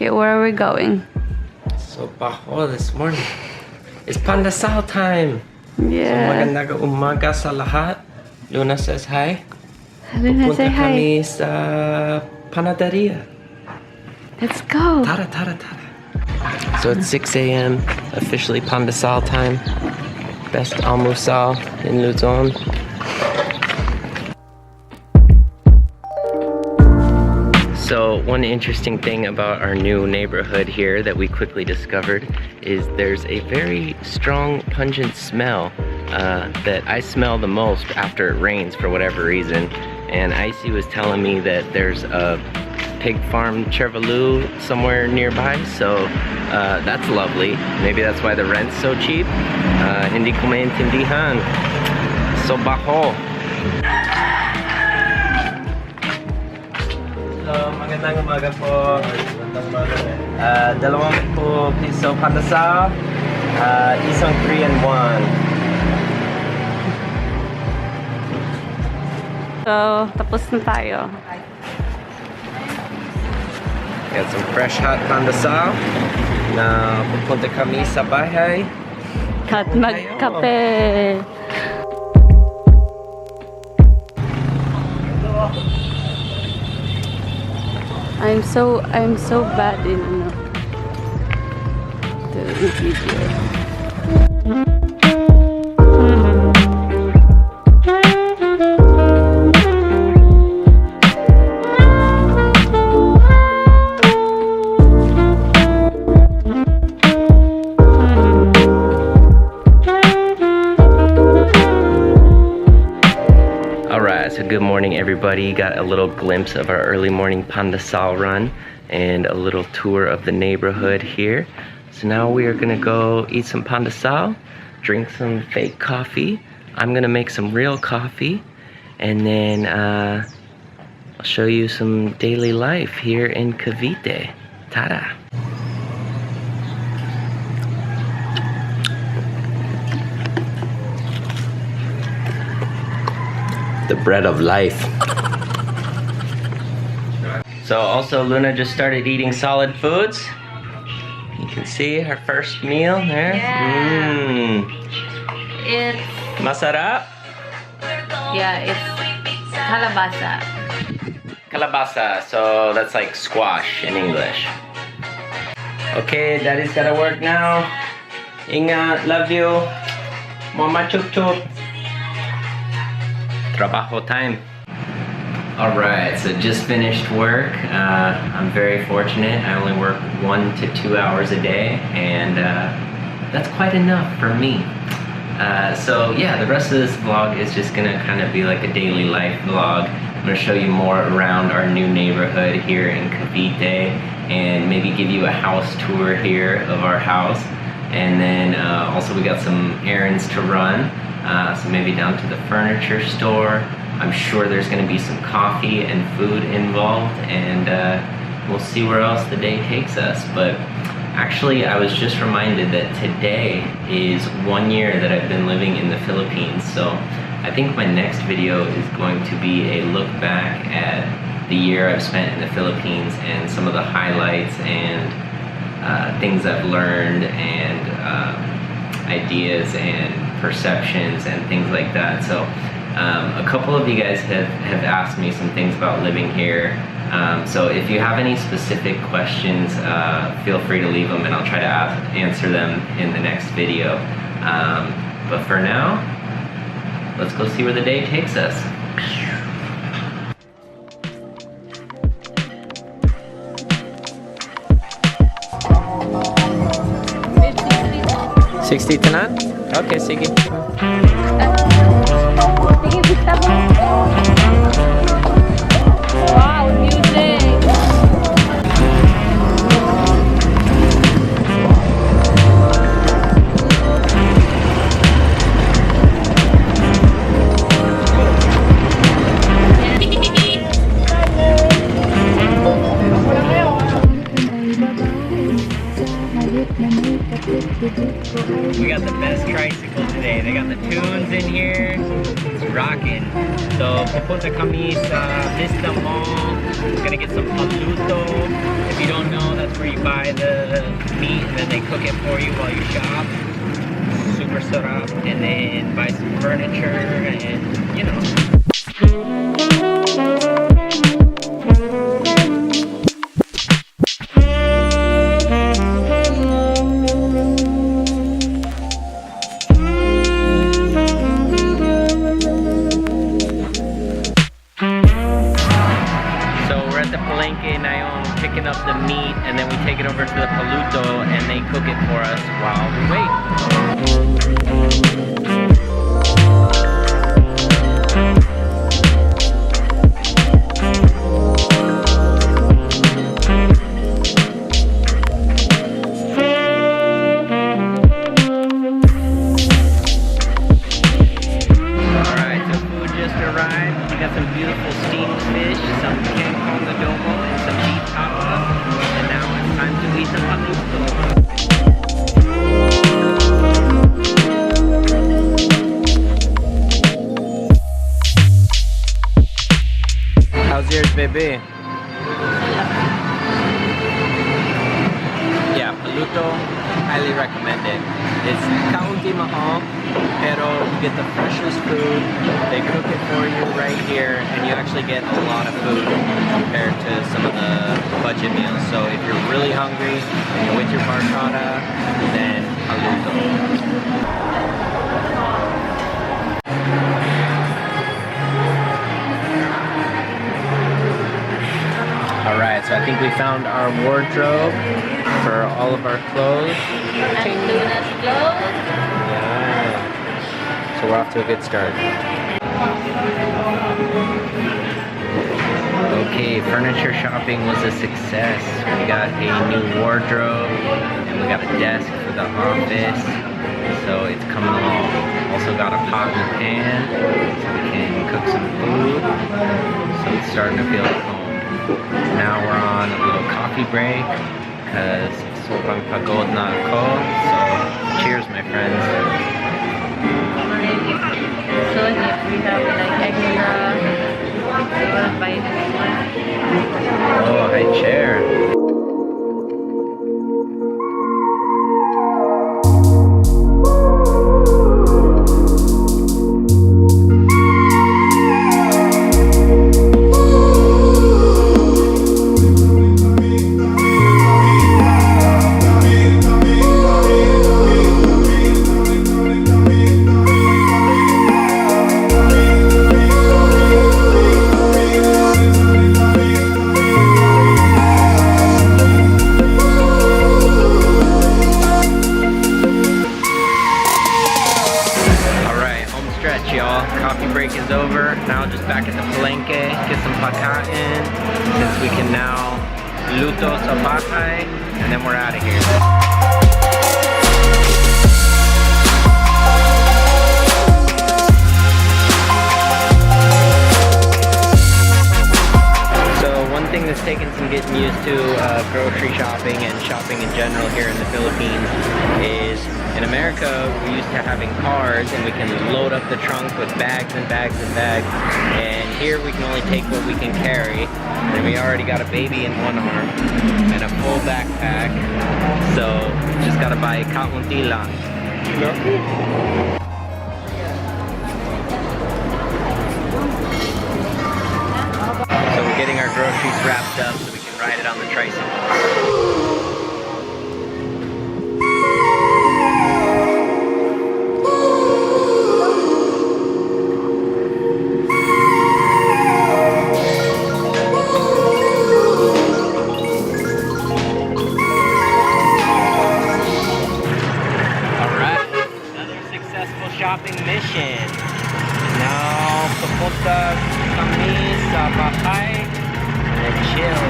Okay, where are we going? So baho this morning. It's pandesal time. Yeah. So magandang umaga sa lahat. Luna says hi. Luna, say hi. Kami sa panaderia. Let's go. Tara. So it's 6 a.m. officially pandesal time. Best almusal in Luzon. So one interesting thing about our new neighborhood here that we quickly discovered is there's a very strong pungent smell that I smell the most after it rains for whatever reason. And Icy was telling me that there's a pig farm Chervalu somewhere nearby, so that's lovely. Maybe that's why the rent's so cheap. Hindi ko maintindihan. So baho. So, magandang umaga po. Dalawang po piso pandesal, isang 3-in-1. So, tapos na tayo. Got some fresh hot pandesal na pupunta kami sa bahay. At magkape. I'm so bad in the video. So good morning everybody. Got a little glimpse of our early morning pandesal run and a little tour of the neighborhood here. So now we are gonna go eat some pandesal, drink some fake coffee. I'm gonna make some real coffee, and then I'll show you some daily life here in Cavite. Tada! The bread of life. So also Luna just started eating solid foods. You can see her first meal there. Yeah. It's Masarap. it's kalabasa. Kalabasa, so that's like squash in English. Okay, daddy's gotta work now. Ingat, love you. Mama chup chup. Trabajo time. Alright, so just finished work. I'm very fortunate. I only work 1 to 2 hours a day, and that's quite enough for me. So yeah, the rest of this vlog is just gonna kind of be like a daily life vlog. I'm gonna show you more around our new neighborhood here in Cavite, and maybe give you a house tour here of our house. And then also we got some errands to run. So maybe down to the furniture store. I'm sure there's going to be some coffee and food involved, and we'll see where else the day takes us. But actually, I was just reminded that today is 1 year that I've been living in the Philippines. So I think my next video is going to be a look back at the year I've spent in the Philippines and some of the highlights and things I've learned, and ideas and perceptions and things like that. So a couple of you guys have asked me some things about living here. So if you have any specific questions, feel free to leave them, and I'll try to answer them in the next video. But for now, let's go see where the day takes us. 60 tenan? Okay, sige. Sige, bista mo. Wow, music! We got the best tricycle today. They got the tunes in here. It's rocking. So pupunta kami sa Vista Mall. Gonna get some paluto. If you don't know, that's where you buy the meat and then they cook it for you while you shop. Super sarap. And then buy some furniture and you know. Picking up the meat and then we take it over to the paluto and they cook it for us while we wait. Alright, so food just arrived. We got some beautiful steamed fish, some kangkong adobo, and some beef tapa. And now it's time to eat the paluto. How's yours, baby? Yeah, paluto, highly recommend it. It's kaunti mahal, pero you get the freshest food. They cook it for you right here, and you actually get a lot of food compared to some of the budget meals. So if you're really hungry and you're with your barkada, then paluto. Alright, so I think we found our wardrobe for all of our clothes. And Luna's clothes. Yeah. So we're off to a good start. Okay, furniture shopping was a success. We got a new wardrobe and we got a desk for the office. So it's coming along. Also got a pot and pan so we can cook some food. So it's starting to feel like home. Now we're on a little coffee break because sobrang pagod na ako. So cheers, my friends. So if we have like extra vitamins. Oh, high chair. Coffee break is over. Now just back at the palenque, get some pagkain, since we can now luto sa bahay, and then we're out of here. One thing that's taken some getting used to grocery shopping and shopping in general here in the Philippines is in America we used to having cars and we can load up the trunk with bags and bags and bags, and here we can only take what we can carry, and we already got a baby in one arm and a full backpack, so just gotta buy kaunti lang. So we're getting our groceries wrapped up so we can ride it on the tricycle. Alright, another successful shopping mission. Now, pupunta kami sa bahay and chill.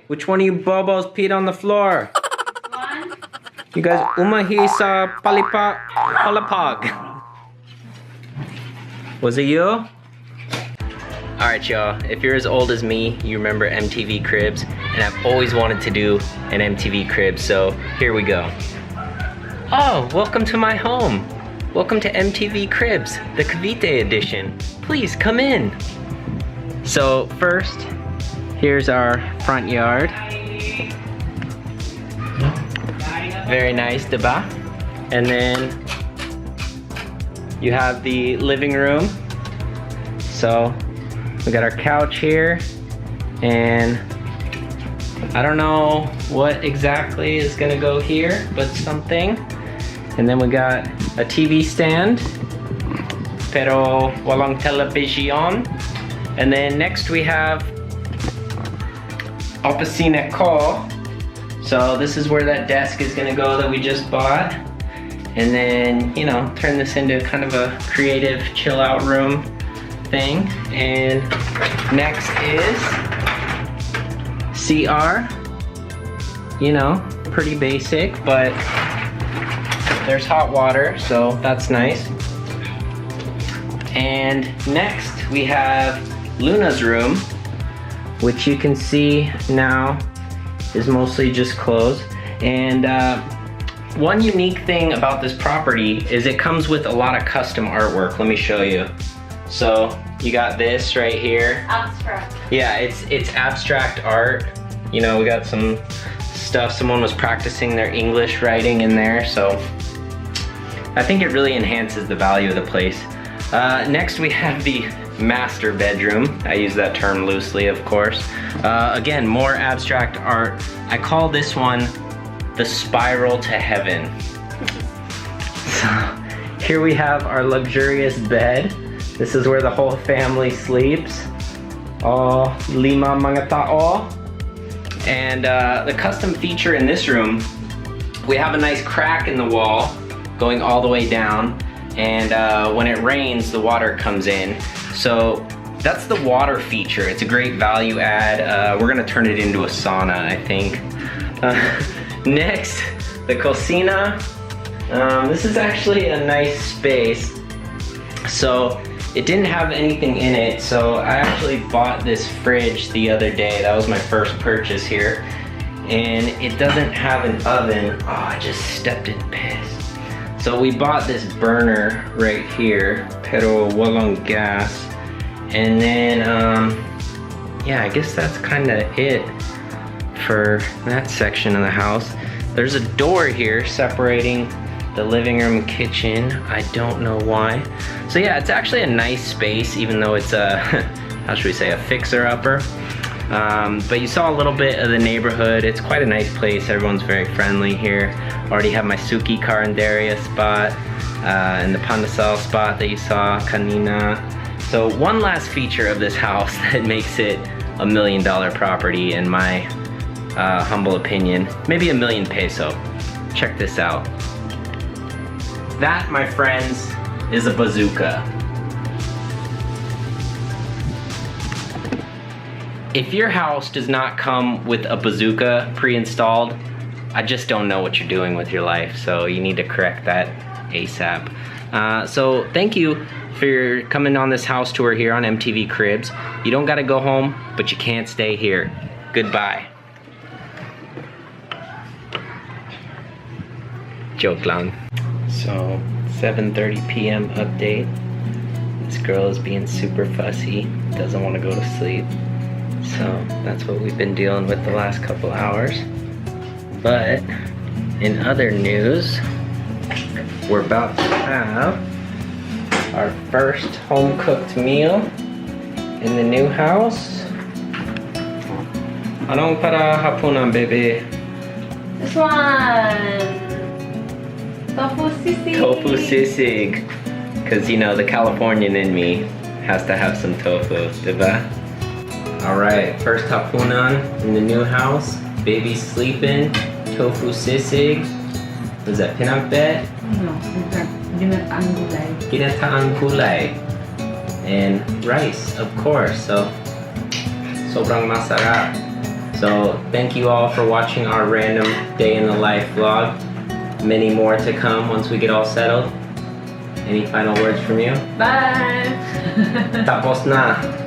which one of you bobos peed on the floor? One. You guys, umahi sa palapag. Was it you? Alright y'all, if you're as old as me, you remember MTV Cribs, and I've always wanted to do an MTV Cribs, so here we go. Oh, welcome to my home. Welcome to MTV Cribs, the Cavite edition. Please come in. So first, here's our front yard. Very nice, diba? And then you have the living room. So we got our couch here, and I don't know what exactly is gonna go here, but something. And then we got a TV stand, pero walang television. And then next we have opisina ko. So this is where that desk is gonna go that we just bought. And then, you know, turn this into kind of a creative chill out room thing. And next is CR. You know, pretty basic, but there's hot water, so that's nice. And next we have Luna's room, which you can see now is mostly just clothes. And one unique thing about this property is it comes with a lot of custom artwork. Let me show you. So you got this right here. Abstract. Yeah, it's abstract art. You know, we got some stuff. Someone was practicing their English writing in there, so I think it really enhances the value of the place. Next we have the master bedroom. I use that term loosely, of course. Again, more abstract art. I call this one the spiral to heaven. So here we have our luxurious bed. This is where the whole family sleeps. Oh, lima mga tao. And the custom feature in this room, we have a nice crack in the wall going all the way down, and when it rains, the water comes in. So that's the water feature. It's a great value add. We're gonna turn it into a sauna, I think. Next, the cocina. This is actually a nice space. So it didn't have anything in it, so I actually bought this fridge the other day. That was my first purchase here. And it doesn't have an oven. Oh, I just stepped in piss. So we bought this burner right here, pero walang gas. And then, yeah, I guess that's kind of it for that section of the house. There's a door here separating the living room kitchen. I don't know why. So yeah, it's actually a nice space, even though it's a, how should we say, a fixer-upper. But you saw a little bit of the neighborhood. It's quite a nice place. Everyone's very friendly here. Already have my Suki Carinderia spot and the Pandesal spot that you saw, Kanina. So one last feature of this house that makes it $1 million property in my humble opinion, maybe $1 million peso. Check this out. That, my friends, is a bazooka. If your house does not come with a bazooka pre-installed, I just don't know what you're doing with your life, so you need to correct that ASAP. So thank you for coming on this house tour here on MTV Cribs. You don't gotta go home, but you can't stay here. Goodbye. Joke lang. So 7:30 p.m. update. This girl is being super fussy, doesn't want to go to sleep. So that's what we've been dealing with the last couple hours. But in other news, we're about to have our first home cooked meal in the new house. Anong para hapunan, baby? This one. Tofu sisig. Tofu sisig. Because, you know, the Californian in me has to have some tofu, diba? Alright, first hapunan in the new house. Baby's sleeping. Tofu sisig. Was that pinakbet? No, ginataang gulay. Ginataang gulay. And rice, of course. So, sobrang masarap. So So thank you all for watching our random day in the life vlog. Many more to come once we get all settled. Any final words from you? Bye! Tapos na!